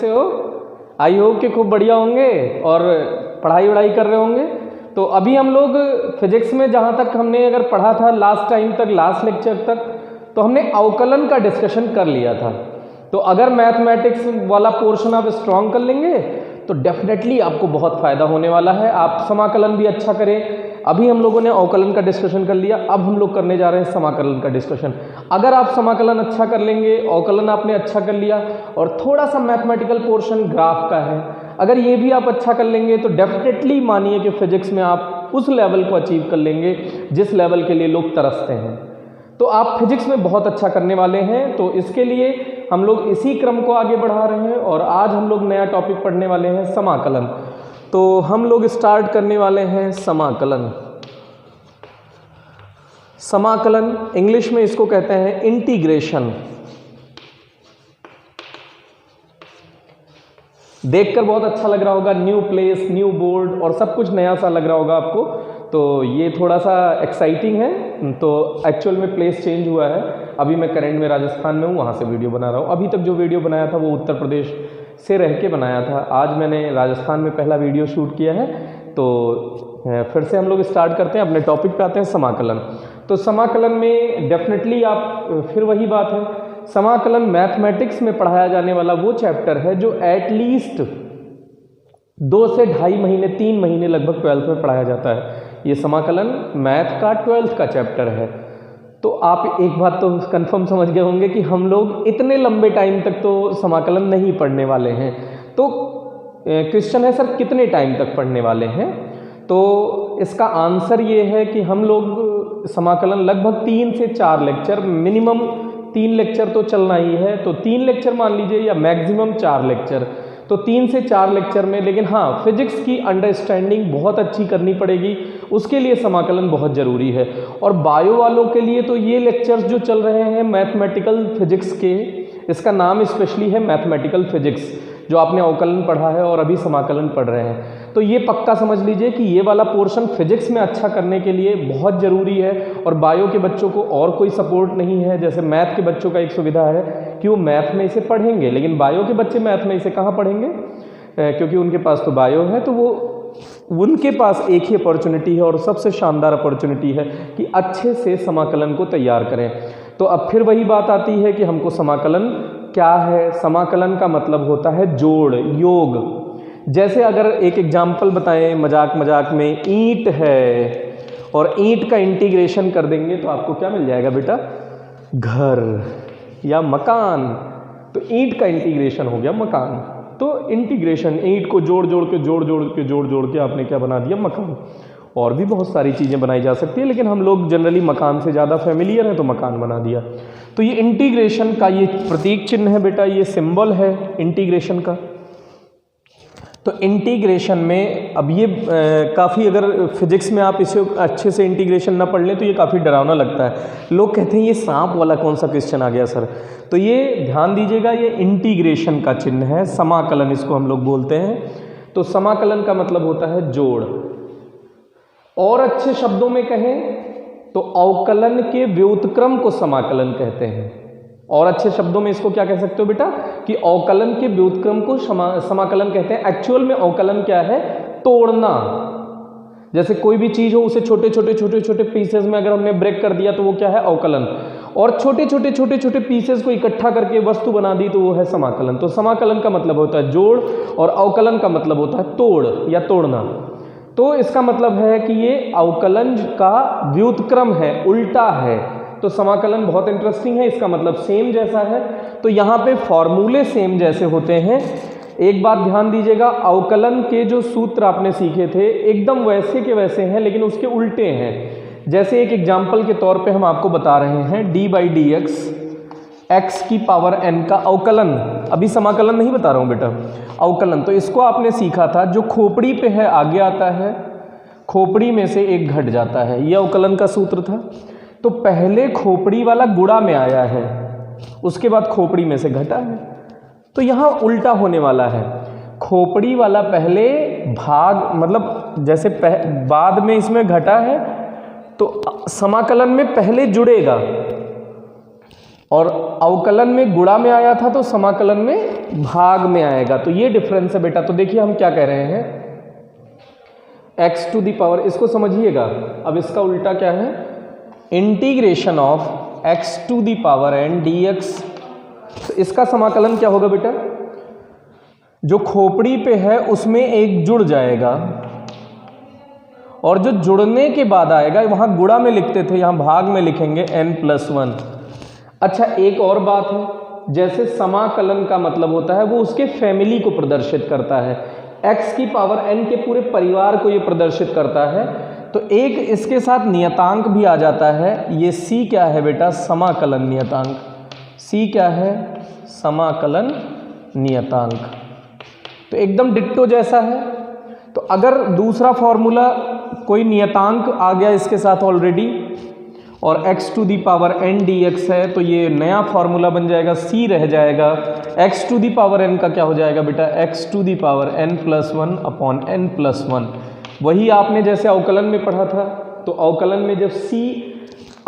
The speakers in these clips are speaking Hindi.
कैसे हो? आई होप कि खूब बढ़िया होंगे और पढ़ाई वढ़ाई कर रहे होंगे। तो अभी हम लोग फिजिक्स में जहाँ तक हमने अगर पढ़ा था लास्ट टाइम तक, लास्ट लेक्चर तक, तो हमने अवकलन का डिस्कशन कर लिया था। तो अगर मैथमेटिक्स वाला पोर्शन आप स्ट्रॉन्ग कर लेंगे तो डेफिनेटली आपको बहुत फ़ायदा होने वाला है। आप समाकलन भी अच्छा करें। अभी हम लोगों ने अवकलन का डिस्कशन कर लिया, अब हम लोग करने जा रहे हैं समाकलन का डिस्कशन। अगर आप समाकलन अच्छा कर लेंगे, अवकलन आपने अच्छा कर लिया और थोड़ा सा मैथमेटिकल पोर्शन ग्राफ का है, अगर ये भी आप अच्छा कर लेंगे तो डेफिनेटली मानिए कि फिजिक्स में आप उस लेवल को अचीव कर लेंगे जिस लेवल के लिए लोग तरसते हैं। तो आप फिजिक्स में बहुत अच्छा करने वाले हैं। तो इसके लिए हम लोग इसी क्रम को आगे बढ़ा रहे हैं और आज हम लोग नया टॉपिक पढ़ने वाले हैं, समाकलन। तो हम लोग स्टार्ट करने वाले हैं समाकलन। समाकलन इंग्लिश में इसको कहते हैं इंटीग्रेशन। देखकर बहुत अच्छा लग रहा होगा, न्यू प्लेस, न्यू बोर्ड और सब कुछ नया सा लग रहा होगा आपको। तो ये थोड़ा सा एक्साइटिंग है। तो एक्चुअल में प्लेस चेंज हुआ है। अभी मैं करंट में राजस्थान में हूँ, वहाँ से वीडियो बना रहा हूँ। अभी तक जो वीडियो बनाया था वो उत्तर प्रदेश से रह के बनाया था। आज मैंने राजस्थान में पहला वीडियो शूट किया है। तो फिर से हम लोग स्टार्ट करते हैं, अपने टॉपिक पे आते हैं, समाकलन। तो समाकलन में डेफिनेटली आप फिर वही बात है, समाकलन मैथमेटिक्स में पढ़ाया जाने वाला वो चैप्टर है जो एटलीस्ट 2 से 2.5 महीने, 3 महीने लगभग 12th में पढ़ाया जाता है। ये समाकलन मैथ का 12th का चैप्टर है। तो आप एक बात तो कंफर्म समझ गए होंगे कि हम लोग इतने लंबे टाइम तक तो समाकलन नहीं पढ़ने वाले हैं। तो क्वेश्चन है सर कितने टाइम तक पढ़ने वाले हैं? तो इसका आंसर ये है कि हम लोग समाकलन लगभग 3 से 4 लेक्चर, मिनिमम 3 लेक्चर तो चलना ही है। तो 3 लेक्चर मान लीजिए या मैक्सिमम 4 लेक्चर, तो 3 से 4 लेक्चर में। लेकिन हाँ, फिजिक्स की अंडरस्टैंडिंग बहुत अच्छी करनी पड़ेगी, उसके लिए समाकलन बहुत ज़रूरी है। और बायो वालों के लिए तो ये लेक्चर्स जो चल रहे हैं मैथमेटिकल फिजिक्स के, इसका नाम स्पेशली है मैथमेटिकल फिजिक्स, जो आपने अवकलन पढ़ा है और अभी समाकलन पढ़ रहे हैं। तो ये पक्का समझ लीजिए कि ये वाला पोर्शन फिजिक्स में अच्छा करने के लिए बहुत ज़रूरी है। और बायो के बच्चों को और कोई सपोर्ट नहीं है। जैसे मैथ के बच्चों का एक सुविधा है कि वो मैथ में इसे पढ़ेंगे, लेकिन बायो के बच्चे मैथ में इसे कहाँ पढ़ेंगे? क्योंकि उनके पास तो बायो है। तो वो उनके पास एक ही अपॉर्चुनिटी है और सबसे शानदार अपॉर्चुनिटी है कि अच्छे से समाकलन को तैयार करें। तो अब फिर वही बात आती है कि हमको समाकलन क्या है? समाकलन का मतलब होता है जोड़, योग। जैसे अगर एक एग्जाम्पल बताएं मजाक मजाक में, ईंट है और ईंट का इंटीग्रेशन कर देंगे तो आपको क्या मिल जाएगा बेटा? घर या मकान। तो ईंट का इंटीग्रेशन हो गया मकान। तो इंटीग्रेशन, ईंट को जोड़ जोड़ के आपने क्या बना दिया? मकान। और भी बहुत सारी चीज़ें बनाई जा सकती है, लेकिन हम लोग जनरली मकान से ज़्यादा फेमिलियर हैं तो मकान बना दिया। तो ये इंटीग्रेशन का ये प्रतीक चिन्ह है बेटा, ये सिंबल है इंटीग्रेशन का। तो इंटीग्रेशन में अब ये काफ़ी, अगर फिजिक्स में आप इसे अच्छे से इंटीग्रेशन ना पढ़ लें तो ये काफ़ी डरावना लगता है। लोग कहते हैं ये सांप वाला कौन सा क्वेश्चन आ गया सर? तो ये ध्यान दीजिएगा, ये इंटीग्रेशन का चिन्ह है, समाकलन इसको हम लोग बोलते हैं। तो समाकलन का मतलब होता है जोड़। और अच्छे शब्दों में कहें तो अवकलन के व्युत्क्रम को समाकलन कहते हैं। और अच्छे शब्दों में इसको क्या कह सकते हो बेटा? कि अवकलन के व्युत्क्रम को समाकलन कहते हैं। एक्चुअल में अवकलन क्या है? तोड़ना। जैसे कोई भी चीज़ हो उसे छोटे छोटे पीसेस में अगर हमने ब्रेक कर दिया तो वो क्या है? अवकलन। और छोटे छोटे पीसेस को इकट्ठा करके वस्तु बना दी तो वो है समाकलन। तो समाकलन का मतलब होता है जोड़ और अवकलन का मतलब होता है तोड़ या तोड़ना। तो इसका मतलब है कि ये अवकलन का व्युत्क्रम है, उल्टा है। तो समाकलन बहुत इंटरेस्टिंग है, इसका मतलब सेम जैसा है। तो यहाँ पे फॉर्मूले सेम जैसे होते हैं। एक बात ध्यान दीजिएगा, अवकलन के जो सूत्र आपने सीखे थे एकदम वैसे के वैसे हैं, लेकिन उसके उल्टे हैं। जैसे एक एग्जाम्पल के तौर पे हम आपको बता रहे हैं d/dx x की पावर n का अवकलन। अभी समाकलन नहीं बता रहा हूँ बेटा, अवकलन। तो इसको आपने सीखा था, जो खोपड़ी पे है आगे आता है, खोपड़ी में से एक घट जाता है, ये अवकलन का सूत्र था। तो पहले खोपड़ी वाला गुणा में आया है, उसके बाद खोपड़ी में से घटा है। तो यहाँ उल्टा होने वाला है, खोपड़ी वाला पहले भाग, मतलब जैसे बाद में इसमें घटा है तो समाकलन में पहले जुड़ेगा, और अवकलन में गुणा में आया था तो समाकलन में भाग में आएगा। तो ये डिफरेंस है बेटा। तो देखिए हम क्या कह रहे हैं, x टू दी पावर, इसको समझिएगा। अब इसका उल्टा क्या है, integration of x to the power n dx। तो इसका समाकलन क्या होगा बेटा, जो खोपड़ी पे है उसमें एक जुड़ जाएगा और जो जुड़ने के बाद आएगा, वहां गुणा में लिखते थे, यहां भाग में लिखेंगे n+1। अच्छा एक और बात है, जैसे समाकलन का मतलब होता है वो उसके फैमिली को प्रदर्शित करता है, x की पावर n के पूरे परिवार को ये प्रदर्शित करता है। तो एक इसके साथ नियतांक भी आ जाता है, ये c क्या है बेटा, समाकलन नियतांक। c क्या है, समाकलन नियतांक। तो एकदम डिट्टो जैसा है। तो अगर दूसरा फॉर्मूला कोई नियतांक आ गया इसके साथ ऑलरेडी और x to the power n dx है, तो ये नया फॉर्मूला बन जाएगा, c रह जाएगा। x to the power n का क्या हो जाएगा बेटा, x to the power n+1 upon n+1। वही आपने जैसे अवकलन में पढ़ा था। तो अवकलन में जब c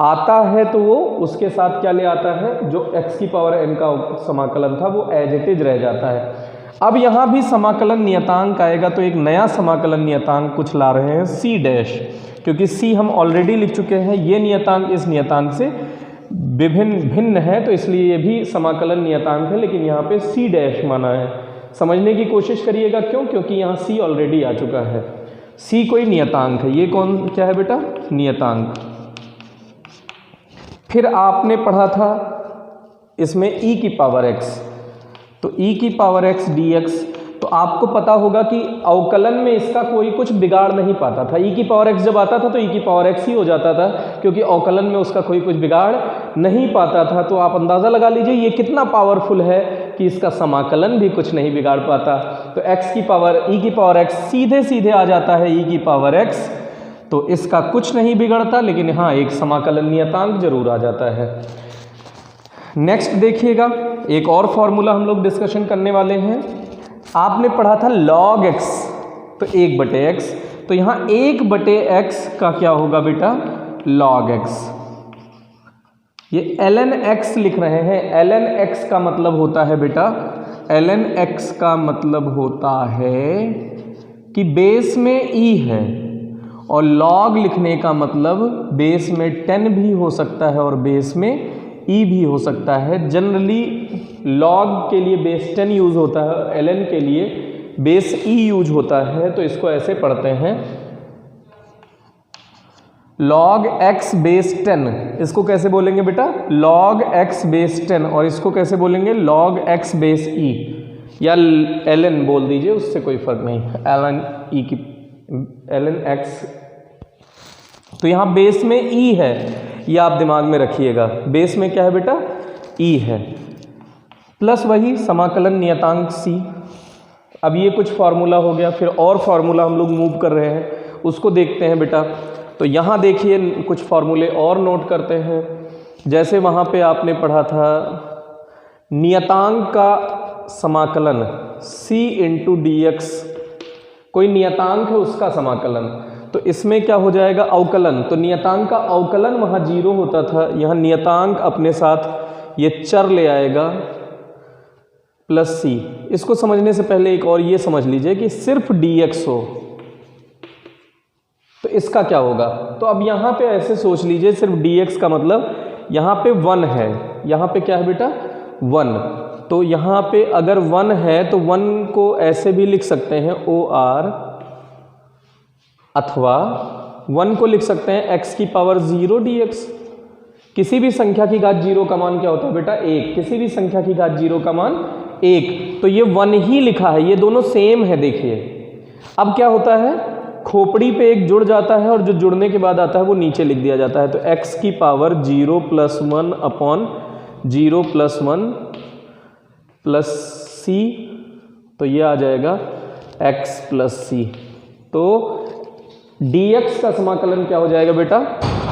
आता है तो वो उसके साथ क्या ले आता है, जो x की पावर n का समाकलन था वो एज इट इज रह जाता है। अब यहाँ भी समाकलन नियतांक आएगा, तो एक नया समाकलन नियतांक कुछ ला रहे हैं c डैश, क्योंकि c हम ऑलरेडी लिख चुके हैं। ये नियतांक इस नियतांक से भिन्न है, तो इसलिए ये भी समाकलन नियतांक है, लेकिन यहाँ पे c डैश माना है। समझने की कोशिश करिएगा, क्यों, क्योंकि यहाँ c ऑलरेडी आ चुका है। c कोई नियतांक है, ये कौन क्या है बेटा, नियतांक। फिर आपने पढ़ा था इसमें e की पावर x, तो e की पावर x dx। तो आपको पता होगा कि अवकलन में इसका कोई कुछ बिगाड़ नहीं पाता था। e की पावर x जब आता था तो e की पावर x ही हो जाता था, क्योंकि अवकलन में उसका कोई कुछ बिगाड़ नहीं पाता था। तो आप अंदाज़ा लगा लीजिए ये कितना पावरफुल है कि इसका समाकलन भी कुछ नहीं बिगाड़ पाता। तो x की पावर e की पावर x सीधे सीधे आ जाता है e की पावर x, तो इसका कुछ नहीं बिगड़ता, लेकिन हाँ एक समाकलन नियतांक जरूर आ जाता है। नेक्स्ट देखिएगा, एक और फॉर्मूला हम लोग डिस्कशन करने वाले हैं। आपने पढ़ा था log x, तो 1/x। तो यहाँ 1/x का क्या होगा बेटा, log x। ये ln x लिख रहे हैं। ln x का मतलब होता है बेटा, ln x का मतलब होता है कि बेस में e है, और log लिखने का मतलब बेस में 10 भी हो सकता है और बेस में e भी हो सकता है। जनरली log के लिए बेस 10 यूज़ होता है और ln के लिए बेस e यूज होता है। तो इसको ऐसे पढ़ते हैं, log x बेस 10। इसको कैसे बोलेंगे बेटा, log x बेस 10, और इसको कैसे बोलेंगे, log x बेस e, या ln बोल दीजिए, उससे कोई फर्क नहीं, ln e की ln x। तो यहाँ बेस में e है, ये आप दिमाग में रखिएगा, बेस में क्या है बेटा, e है, प्लस वही समाकलन नियतांक c। अब ये कुछ फार्मूला हो गया, फिर और फार्मूला हम लोग मूव कर रहे हैं, उसको देखते हैं बेटा। तो यहाँ देखिए कुछ फार्मूले और नोट करते हैं। जैसे वहाँ पे आपने पढ़ा था नियतांक का समाकलन c इंटू dx, कोई नियतांक है उसका समाकलन, तो इसमें क्या हो जाएगा, अवकलन। तो नियतांक का अवकलन वहाँ 0 होता था, यहाँ नियतांक अपने साथ ये चर ले आएगा प्लस c। इसको समझने से पहले एक और ये समझ लीजिए कि सिर्फ dx हो तो इसका क्या होगा। तो अब यहाँ पे ऐसे सोच लीजिए, सिर्फ dx का मतलब यहाँ पे 1 है, यहाँ पे क्या है बेटा 1। तो यहाँ पे अगर 1 है तो 1 को ऐसे भी लिख सकते हैं OR, अथवा 1 को लिख सकते हैं x की पावर 0 dx। किसी भी संख्या की घात 0 का मान क्या होता है बेटा 1, किसी भी संख्या की घात 0 का मान 1। तो ये 1 ही लिखा है, ये दोनों सेम है। देखिए अब क्या होता है, खोपड़ी पे एक जुड़ जाता है और जो जुड़ने के बाद आता है वो नीचे लिख दिया जाता है। तो x की पावर 0 + 1 अपॉन 0 + 1 प्लस c, तो ये आ जाएगा x + c। तो dx का समाकलन क्या हो जाएगा बेटा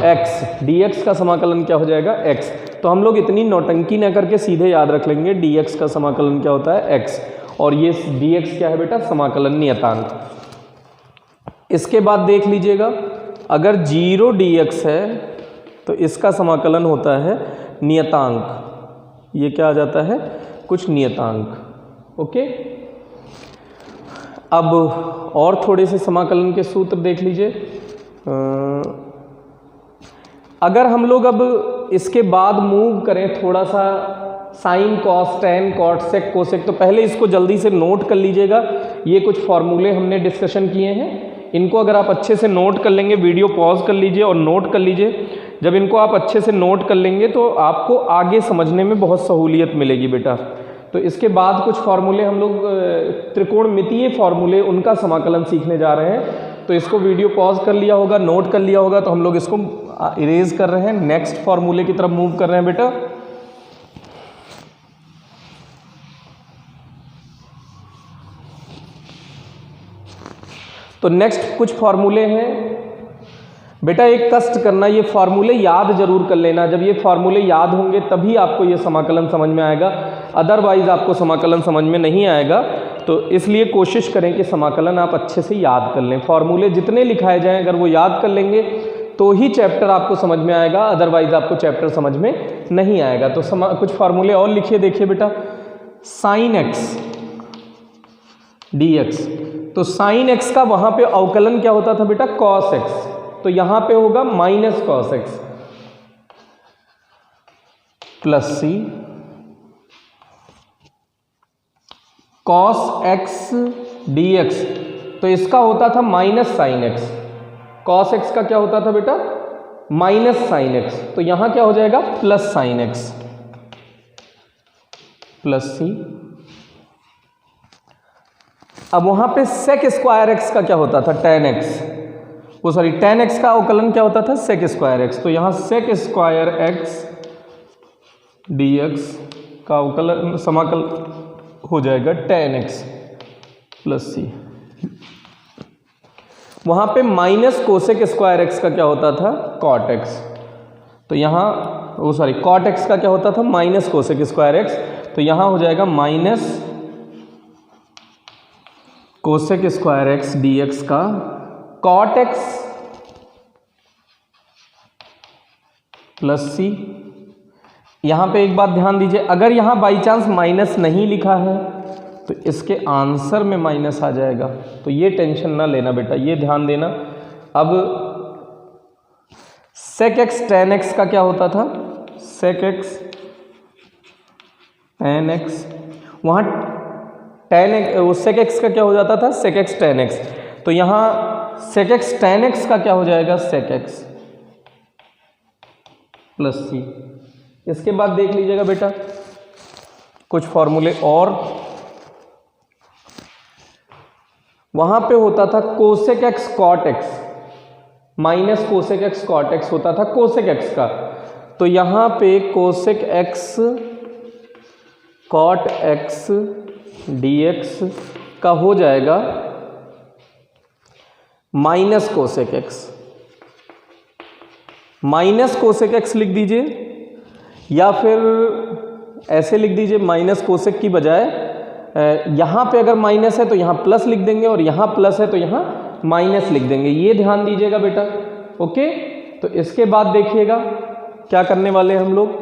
x, dx का समाकलन क्या हो जाएगा x। तो हम लोग इतनी नौटंकी न करके सीधे याद रख लेंगे dx का समाकलन क्या होता है x, और ये dx क्या है बेटा समाकलन नियतांक। इसके बाद देख लीजिएगा, अगर 0 dx है तो इसका समाकलन होता है नियतांक, ये क्या आ जाता है, कुछ नियतांक। ओके, अब और थोड़े से समाकलन के सूत्र देख लीजिए। अगर हम लोग अब इसके बाद मूव करें थोड़ा सा साइन, कॉस, टेन, कॉट, सेक, कोसेक, तो पहले इसको जल्दी से नोट कर लीजिएगा। ये कुछ फॉर्मूले हमने डिस्कशन किए हैं, इनको अगर आप अच्छे से नोट कर लेंगे, वीडियो पॉज कर लीजिए और नोट कर लीजिए। जब इनको आप अच्छे से नोट कर लेंगे तो आपको आगे समझने में बहुत सहूलियत मिलेगी बेटा। तो इसके बाद कुछ फार्मूले हम लोग त्रिकोणमितीय फार्मूले, उनका समाकलन सीखने जा रहे हैं। तो इसको वीडियो पॉज कर लिया होगा, नोट कर लिया होगा, तो हम लोग इसको इरेज कर रहे हैं, नेक्स्ट फार्मूले की तरफ मूव कर रहे हैं बेटा। तो नेक्स्ट कुछ फार्मूले हैं बेटा, एक कष्ट करना, ये फार्मूले याद जरूर कर लेना। जब ये फार्मूले याद होंगे तभी आपको ये समाकलन समझ में आएगा, अदरवाइज आपको समाकलन समझ में नहीं आएगा। तो इसलिए कोशिश करें कि समाकलन आप अच्छे से याद कर लें। फार्मूले जितने लिखाए जाएं अगर वो याद कर लेंगे तो ही चैप्टर आपको समझ में आएगा, अदरवाइज आपको चैप्टर समझ में नहीं आएगा। तो कुछ फार्मूले और लिखिए, देखिए बेटा। साइन एक्स डी एक्स, तो साइन एक्स का वहां पे अवकलन क्या होता था बेटा, कॉस एक्स, तो यहां पे होगा माइनस कॉस एक्स प्लस सी कॉस एक्स डी एक्स, तो इसका होता था minus sine x. Cos x का क्या होता था बेटा, माइनस साइन एक्स, तो यहां क्या हो जाएगा, प्लस साइन एक्स प्लस सी। अब वहां पे सेक स्क्वायर एक्स का क्या होता था, टेन एक्स, वो सॉरी टेन एक्स का अवकलन क्या होता था, सेक स्क्वायर एक्स, तो यहां sec square x d x का अवकलन समाकल हो जाएगा टेन एक्स प्लस सी। वहां पे माइनस कोसेक स्क्वायर एक्स का क्या होता था, कॉट एक्स, तो यहां वो सॉरी कॉट एक्स का क्या होता था, माइनस कोसेक स्क्वायर एक्स, तो यहां हो जाएगा minus cosec square x d x का कॉट एक्स प्लस सी। यहां पे एक बात ध्यान दीजिए, अगर यहां बाई चांस माइनस नहीं लिखा है तो इसके आंसर में माइनस आ जाएगा, तो ये टेंशन ना लेना बेटा, ये ध्यान देना। अब सेक एक्स टेन एक्स का क्या होता था, सेक एक्स टेन एक्स, वहां टेन एक्स, वो सेक एक्स का क्या हो जाता था, सेक एक्स टेन एक्स, तो यहां सेक एक्स टेन एक्स का क्या हो जाएगा, सेक एक्स प्लस सी। इसके बाद देख लीजिएगा बेटा कुछ फॉर्मूले और, वहां पे होता था cosec x cot x, minus cosec x cot x होता था कोसेक एक्स का, तो यहां पे cosec x cot x d x का हो जाएगा minus cosec x, minus cosec x लिख दीजिए, या फिर ऐसे लिख दीजिए, माइनस कोसेक की बजाय यहां पे अगर माइनस है तो यहां प्लस लिख देंगे, और यहां प्लस है तो यहां माइनस लिख देंगे, ये ध्यान दीजिएगा बेटा। ओके, तो इसके बाद देखिएगा क्या करने वाले हैं हम लोग।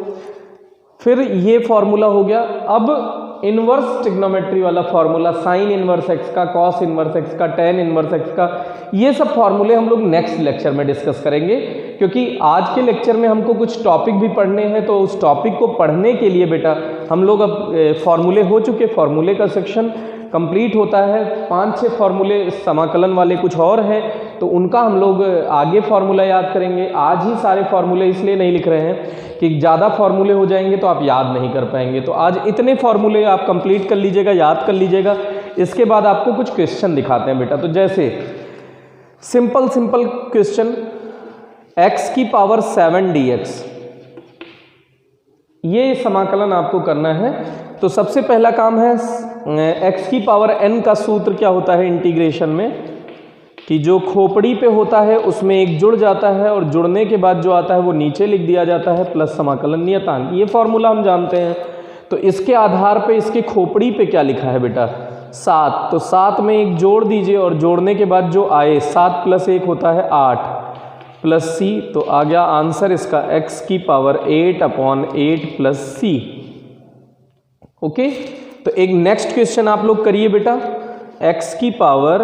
फिर ये फॉर्मूला हो गया। अब इनवर्स ट्रिग्नोमेट्री वाला फॉर्मूला, साइन इनवर्स एक्स का, कॉस इनवर्स एक्स का, टेन इनवर्स एक्स का, ये सब फॉर्मूले हम लोग नेक्स्ट लेक्चर में डिस्कस करेंगे, क्योंकि आज के लेक्चर में हमको कुछ टॉपिक भी पढ़ने हैं। तो उस टॉपिक को पढ़ने के लिए बेटा हम लोग अब फॉर्मूले हो चुके, फॉर्मूले का सेक्शन कंप्लीट होता है, 5-6 फॉर्मूले समाकलन वाले कुछ और हैं, तो उनका हम लोग आगे फार्मूला याद करेंगे। आज ही सारे फार्मूले इसलिए नहीं लिख रहे हैं कि ज़्यादा फार्मूले हो जाएंगे तो आप याद नहीं कर पाएंगे, तो आज इतने फार्मूले आप कंप्लीट कर लीजिएगा, याद कर लीजिएगा। इसके बाद आपको कुछ क्वेश्चन दिखाते हैं बेटा। तो जैसे सिंपल क्वेश्चन, x की पावर 7 dx, ये समाकलन आपको करना है। तो सबसे पहला काम है x की पावर n का सूत्र क्या होता है इंटीग्रेशन में, कि जो खोपड़ी पे होता है उसमें एक जुड़ जाता है, और जुड़ने के बाद जो आता है वो नीचे लिख दिया जाता है, प्लस समाकलन नियतांक, ये फॉर्मूला हम जानते हैं। तो इसके आधार पे इसकी खोपड़ी पे क्या लिखा है बेटा, 7, तो 7 में एक जोड़ दीजिए, और जोड़ने के बाद जो आए 7 + 1 होता है 8 प्लस सी, तो आ गया आंसर इसका x की पावर 8/8 प्लस सी। ओके, तो एक नेक्स्ट क्वेश्चन आप लोग करिए बेटा, x की पावर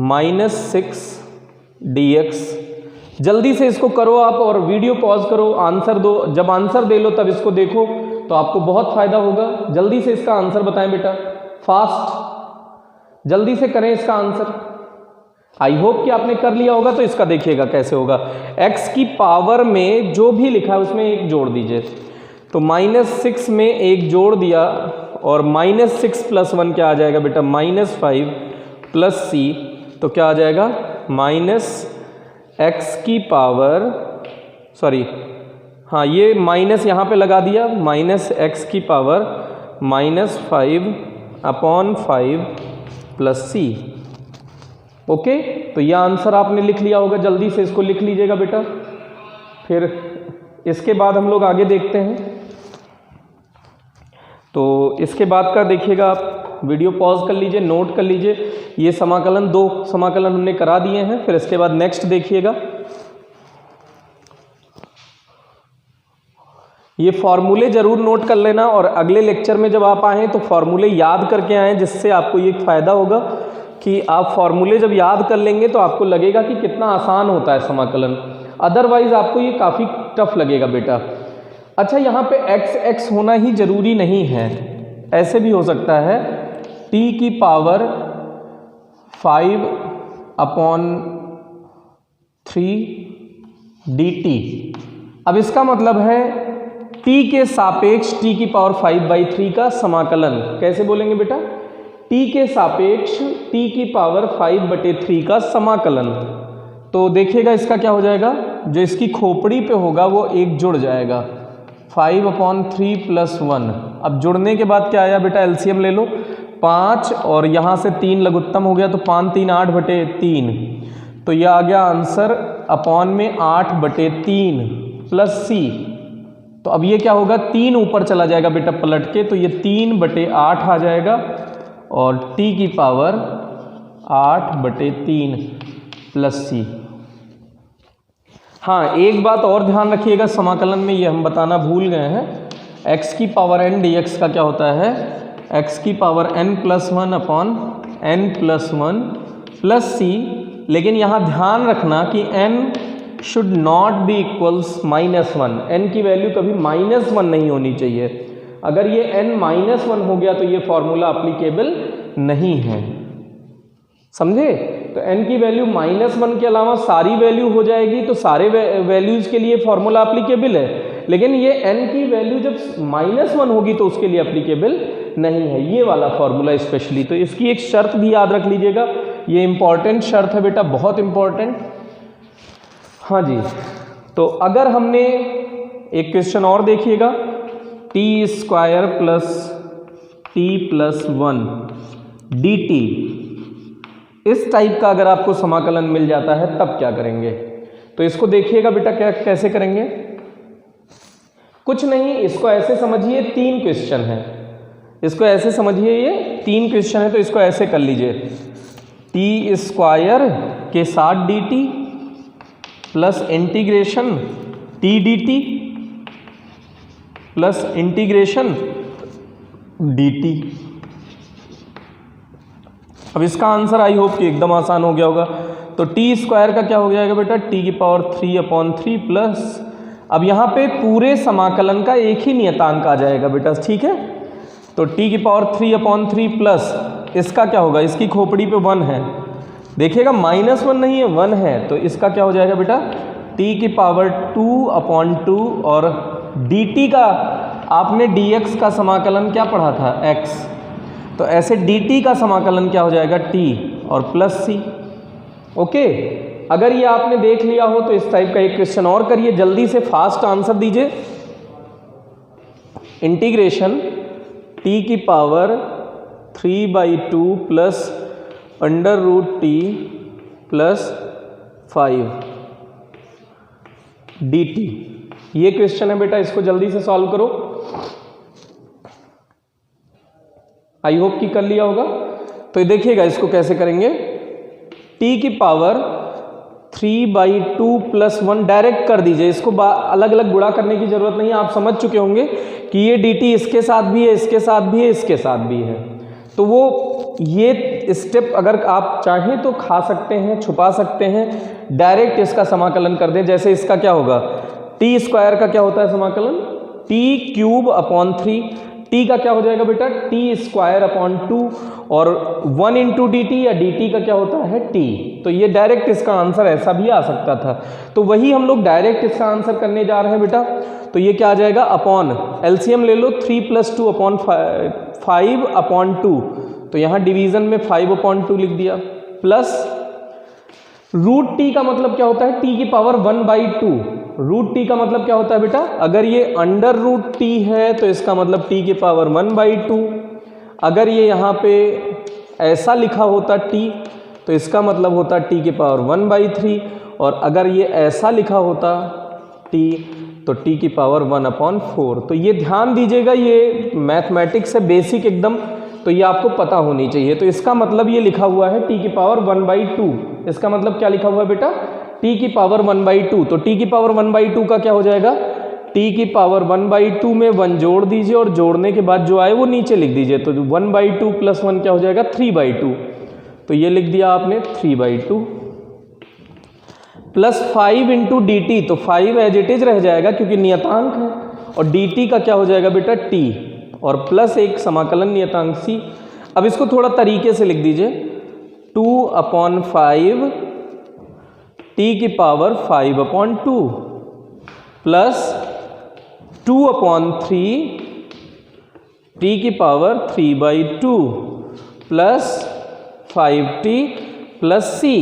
-6 dx। जल्दी से इसको करो आप और वीडियो पॉज करो, आंसर दो। जब आंसर दे लो तब इसको देखो तो आपको बहुत फायदा होगा। जल्दी से इसका आंसर बताएं बेटा, फास्ट, जल्दी से करें इसका आंसर। आई होप कि आपने कर लिया होगा। तो इसका देखिएगा कैसे होगा, x की पावर में जो भी लिखा है उसमें एक जोड़ दीजिए। तो -6 में एक जोड़ दिया और -6 + 1 क्या आ जाएगा बेटा, -5 + c, तो क्या आ जाएगा, -x की पावर, सॉरी हाँ ये माइनस यहाँ पे लगा दिया, -x की पावर -5/5 + c। ओके, तो यह आंसर आपने लिख लिया होगा। जल्दी से इसको लिख लीजिएगा बेटा। फिर इसके बाद हम लोग आगे देखते हैं। तो इसके बाद का देखिएगा आप, वीडियो पॉज कर लीजिए, नोट कर लीजिए। ये समाकलन, 2 समाकलन हमने करा दिए हैं। फिर इसके बाद नेक्स्ट देखिएगा, ये फॉर्मूले जरूर नोट कर लेना और अगले लेक्चर में जब आप आएँ तो फॉर्मूले याद करके आएँ, जिससे आपको ये फ़ायदा होगा कि आप फॉर्मूले जब याद कर लेंगे तो आपको लगेगा कि कितना आसान होता है समाकलन। अदरवाइज आपको ये काफ़ी टफ लगेगा बेटा। अच्छा, यहाँ पे x होना ही जरूरी नहीं है, ऐसे भी हो सकता है t की पावर 5/3 dt। अब इसका मतलब है t के सापेक्ष t की पावर 5/3 का समाकलन। कैसे बोलेंगे बेटा, t के सापेक्ष t की पावर 5/3 का समाकलन। तो देखिएगा इसका क्या हो जाएगा, जो इसकी खोपड़ी पे होगा वो एक जुड़ जाएगा, 5/3 + 1। अब जुड़ने के बाद क्या आया बेटा, एलसीएम ले लो, 5 और यहाँ से 3 लघुत्तम हो गया, तो 5 3 8/3। तो यह आ गया आंसर अपॉन में 8/3 + c। तो अब ये क्या होगा, 3 ऊपर चला जाएगा बेटा पलट के, तो ये 3/8 आ जाएगा और t की पावर 8/3 + c। हाँ, एक बात और ध्यान रखिएगा समाकलन में, ये हम बताना भूल गए हैं, x की पावर n dx का क्या होता है, x की पावर n+1/n + 1 + c। लेकिन यहाँ ध्यान रखना कि n should not be equals -1। n की वैल्यू कभी -1 नहीं होनी चाहिए। अगर ये n -1 हो गया तो ये फॉर्मूला अप्लीकेबल नहीं है, समझे। तो n की वैल्यू -1 के अलावा सारी वैल्यू हो जाएगी तो सारे वैल्यूज के लिए फॉर्मूला अप्लीकेबल है। लेकिन ये n की वैल्यू जब -1 होगी तो उसके लिए अप्लीकेबल नहीं है, ये वाला फॉर्मूला स्पेशली। तो इसकी एक शर्त भी याद रख लीजिएगा, ये इंपॉर्टेंट शर्त है बेटा, बहुत इंपॉर्टेंट। हाँ जी, तो अगर हमने एक क्वेश्चन और देखिएगा, t² + t + 1 dt, इस टाइप का अगर आपको समाकलन मिल जाता है तब क्या करेंगे। तो इसको देखिएगा बेटा, क्या कैसे करेंगे, कुछ नहीं, इसको ऐसे समझिए 3 क्वेश्चन है, इसको ऐसे समझिए ये 3 क्वेश्चन है। तो इसको ऐसे कर लीजिए, t² के साथ dt plus integration t dt plus integration dt। अब इसका आंसर आई होप कि एकदम आसान हो गया होगा। तो t² का क्या हो जाएगा बेटा, t की पावर 3/3 प्लस, अब यहाँ पे पूरे समाकलन का एक ही नियतांक आ जाएगा बेटा, ठीक है। तो t की पावर 3/3 प्लस इसका क्या होगा, इसकी खोपड़ी पे 1 है, देखिएगा -1 नहीं है 1 है, तो इसका क्या हो जाएगा बेटा, t की पावर 2/2 और dt का आपने dx का समाकलन क्या पढ़ा था, x, तो ऐसे dt का समाकलन क्या हो जाएगा, t और प्लस c। ओके, अगर ये आपने देख लिया हो तो इस टाइप का एक क्वेश्चन और करिए, जल्दी से फास्ट आंसर दीजिए। इंटीग्रेशन t की power 3/2 plus √t plus 5 dt, ये क्वेश्चन है बेटा, इसको जल्दी से सॉल्व करो। आई होप कि कर लिया होगा। तो देखिएगा इसको कैसे करेंगे, t की पावर 3/2 प्लस 1 डायरेक्ट कर दीजिए, इसको अलग अलग गुणा करने की जरूरत नहीं है, आप समझ चुके होंगे कि ये dt इसके साथ भी है, इसके साथ भी है, इसके साथ भी है, तो वो ये स्टेप अगर आप चाहें तो खा सकते हैं, छुपा सकते हैं, डायरेक्ट इसका समाकलन कर दें। जैसे इसका क्या होगा, टी स्क्वायर का क्या होता है समाकलन, टी क्यूब अपॉन 3, टी का क्या हो जाएगा बेटा, टी स्क्वायर अपॉन 2, और 1 इंटू डी टी या डी टी का क्या होता है टी। तो ये डायरेक्ट इसका आंसर ऐसा भी आ सकता था, तो वही हम लोग डायरेक्ट इसका आंसर करने जा रहे हैं बेटा। तो ये क्या आ जाएगा, अपॉन एलसीएम ले लो, 3 + 2 अपॉन 5 अपॉन 2, तो यहाँ डिवीजन में 5 अपॉन 2 लिख दिया, प्लस रूट टी का मतलब क्या होता है, टी की पावर 1/2। रूट टी का मतलब क्या होता है बेटा, अगर ये अंडर रूट टी है तो इसका मतलब टी की पावर 1/2। अगर ये यहाँ पे ऐसा लिखा होता टी तो इसका मतलब होता टी की पावर 1/3, और अगर ये ऐसा लिखा होता टी तो टी की पावर 1/4। तो ये ध्यान दीजिएगा, ये मैथमेटिक्स है बेसिक एकदम, तो ये आपको पता होनी चाहिए। तो इसका मतलब ये लिखा हुआ है टी की पावर 1/2, इसका मतलब क्या लिखा हुआ है बेटा, टी की पावर 1/2। तो टी की पावर 1/2 का क्या हो जाएगा, टी की पावर 1/2 में 1 जोड़ दीजिए और जोड़ने के बाद जो आए वो नीचे लिख दीजिए। तो 1/2 + 1 क्या हो जाएगा, 3/2। तो ये लिख दिया आपने 3/2, प्लस 5 इंटू डी टी, तो 5 एज इट इज रह जाएगा क्योंकि नियतांक है, और डी टी का क्या हो जाएगा बेटा टी, और प्लस एक समाकलन नियतांक सी। अब इसको थोड़ा तरीके से लिख दीजिए, 2/5 टी की पावर 5/2 प्लस 2/3 टी की पावर 3/2 प्लस 5t प्लस सी।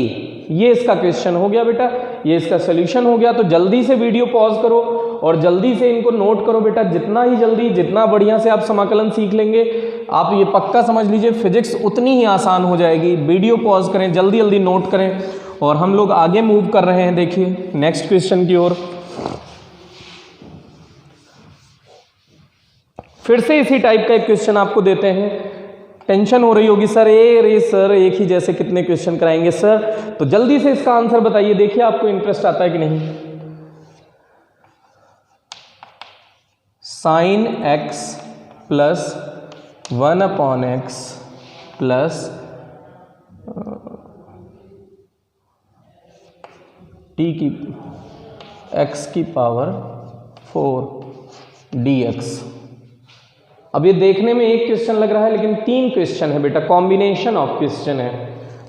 ये इसका क्वेश्चन हो गया बेटा, ये इसका सोल्यूशन हो गया। तो जल्दी से वीडियो पॉज करो और जल्दी से इनको नोट करो बेटा, जितना ही जल्दी जितना बढ़िया से आप समाकलन सीख लेंगे, आप ये पक्का समझ लीजिए फिजिक्स उतनी ही आसान हो जाएगी। वीडियो पॉज करें, जल्दी जल्दी नोट करें, और हम लोग आगे मूव कर रहे हैं। देखिए नेक्स्ट क्वेश्चन की ओर। फिर से इसी टाइप का एक क्वेश्चन आपको देते हैं। टेंशन हो रही होगी, सर रे सर एक ही जैसे कितने क्वेश्चन कराएंगे सर, तो जल्दी से इसका आंसर बताइए। देखिए आपको इंटरेस्ट आता है कि नहीं। sin x plus 1/x plus t की x की पावर 4 dx। अब ये देखने में एक क्वेश्चन लग रहा है लेकिन 3 क्वेश्चन है बेटा, कॉम्बिनेशन ऑफ क्वेश्चन है,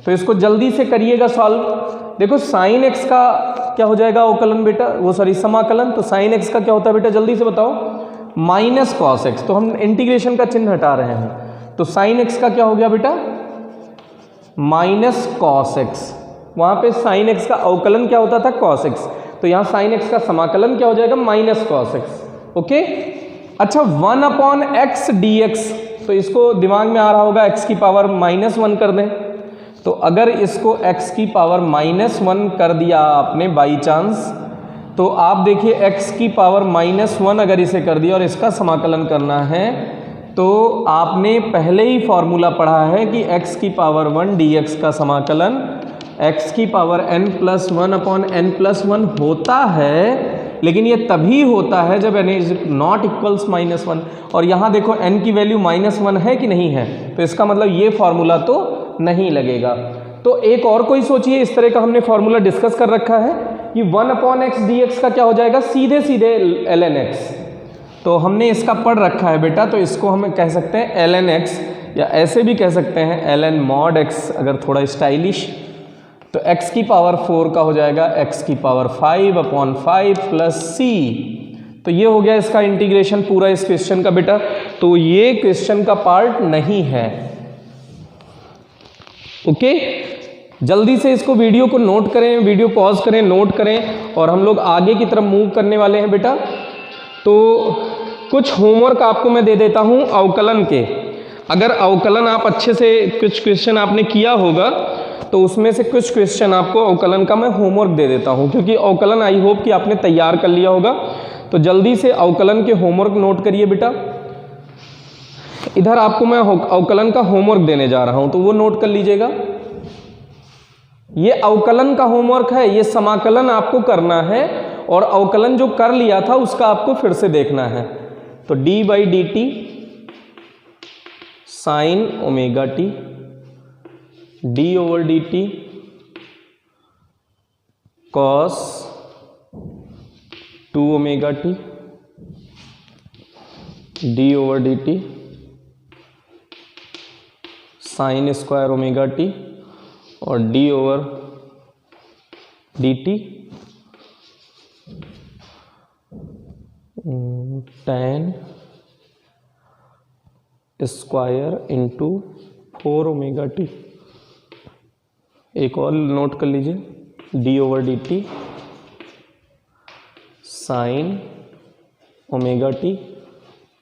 तो इसको जल्दी से करिएगा सॉल्व। देखो sin x का क्या हो जाएगा अवकलन बेटा, वो सॉरी समाकलन। तो sin x का क्या होता है बेटा, जल्दी से बताओ, माइनस cos x। तो हम इंटीग्रेशन का चिन्ह हटा रहे हैं, तो sin x का क्या हो गया बेटा, माइनस cos x। वहां पे sin x का अवकलन क्या होता था, cos x, तो यहाँ sin x का समाकलन क्या हो जाएगा, माइनस cos x। ओके, अच्छा 1/x dx, तो इसको दिमाग में आ रहा होगा x की पावर -1 कर दें। तो अगर इसको x की पावर -1 कर दिया आपने बाई चांस, तो आप देखिए x की पावर -1 अगर इसे कर दिया और इसका समाकलन करना है, तो आपने पहले ही फॉर्मूला पढ़ा है कि x की पावर 1 dx का समाकलन x की पावर n+1/n+1 होता है। लेकिन ये तभी होता है जब n इज नॉट इक्वल्स -1, और यहाँ देखो n की वैल्यू -1 है कि नहीं है, तो इसका मतलब ये फॉर्मूला तो नहीं लगेगा। तो एक और कोई सोचिए, इस तरह का हमने फॉर्मूला डिस्कस कर रखा है कि 1/x dx का क्या हो जाएगा, सीधे सीधे ln x। तो हमने इसका पढ़ रखा है बेटा, तो इसको हम कह सकते हैं ln x, या ऐसे भी कह सकते हैं ln mod x अगर थोड़ा स्टाइलिश। तो x की पावर 4 का हो जाएगा x की पावर 5/5 प्लस c। तो ये हो गया इसका इंटीग्रेशन पूरा इस क्वेश्चन का बेटा। तो ये क्वेश्चन का पार्ट नहीं है। ओके, जल्दी से इसको वीडियो को नोट करें, वीडियो पॉज करें, नोट करें, और हम लोग आगे की तरफ मूव करने वाले हैं बेटा। तो कुछ होमवर्क आपको मैं दे देता हूं अवकलन के। अगर अवकलन आप अच्छे से कुछ क्वेश्चन आपने किया होगा तो उसमें से कुछ क्वेश्चन आपको अवकलन का मैं होमवर्क दे देता हूं, क्योंकि अवकलन आई होप कि आपने तैयार कर लिया होगा। तो जल्दी से अवकलन के होमवर्क नोट करिए बेटा। इधर आपको मैं अवकलन का होमवर्क देने जा रहा हूं, तो वो नोट कर लीजिएगा। ये अवकलन का होमवर्क है, ये समाकलन आपको करना है, और अवकलन जो कर लिया था उसका आपको फिर से देखना है। तो d by d t sine omega t, d over d t cos 2 omega t, d over d t sine square omega t, और d over d t tan square into 4 omega t. एक और नोट कर लीजिए, d over d t sine omega t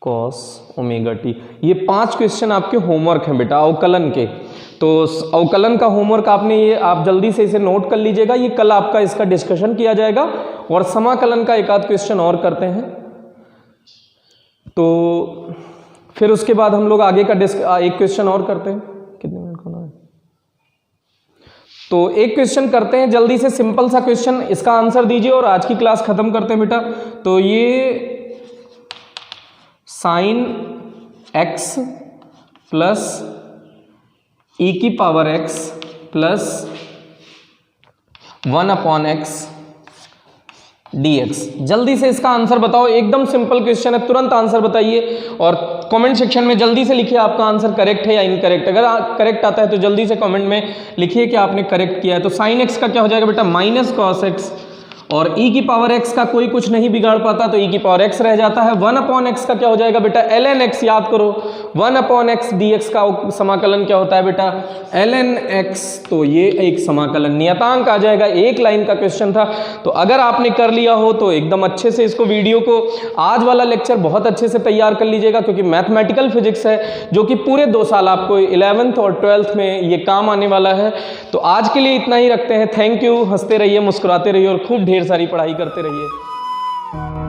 cos omega t. ये 5 क्वेश्चन आपके होमवर्क हैं बेटा अवकलन के। तो अवकलन का होमवर्क आपने ये आप जल्दी से इसे नोट कर लीजिएगा, ये कल आपका इसका डिस्कशन किया जाएगा। और समाकलन का एक आध क्वेश्चन और करते हैं, तो फिर उसके बाद हम लोग आगे का एक क्वेश्चन और करते हैं। कितने मिनट होना है? तो एक क्वेश्चन करते हैं जल्दी से, सिंपल सा क्वेश्चन, इसका आंसर दीजिए और आज की क्लास खत्म करते हैं बेटा। तो ये साइन x प्लस e की power x plus 1/x dx, जल्दी से इसका आंसर बताओ। एकदम सिंपल क्वेश्चन है, तुरंत आंसर बताइए और कमेंट सेक्शन में जल्दी से लिखिए आपका आंसर करेक्ट है या इनकरेक्ट। अगर करेक्ट आता है तो जल्दी से कमेंट में लिखिए कि आपने करेक्ट किया है। तो साइन x का क्या हो जाएगा बेटा माइनस कॉस x, और e की पावर x का कोई कुछ नहीं बिगाड़ पाता तो e की पावर x रह जाता है। 1/x का क्या हो जाएगा बेटा ln x, याद करो 1/x dx का समाकलन क्या होता है बेटा ln x। तो ये एक समाकलन नियतांक आ जाएगा। एक लाइन का क्वेश्चन था, तो अगर आपने कर लिया हो तो एकदम अच्छे से इसको वीडियो को आज वाला लेक्चर बहुत अच्छे से तैयार कर लीजिएगा, क्योंकि मैथमेटिकल फिजिक्स है जो कि पूरे 2 साल आपको 11th और 12th में ये काम आने वाला है। तो आज के लिए इतना ही रखते हैं। थैंक यू, हंसते रहिए, मुस्कुराते रहिए और खूब ढेर सारी पढ़ाई करते रहिए।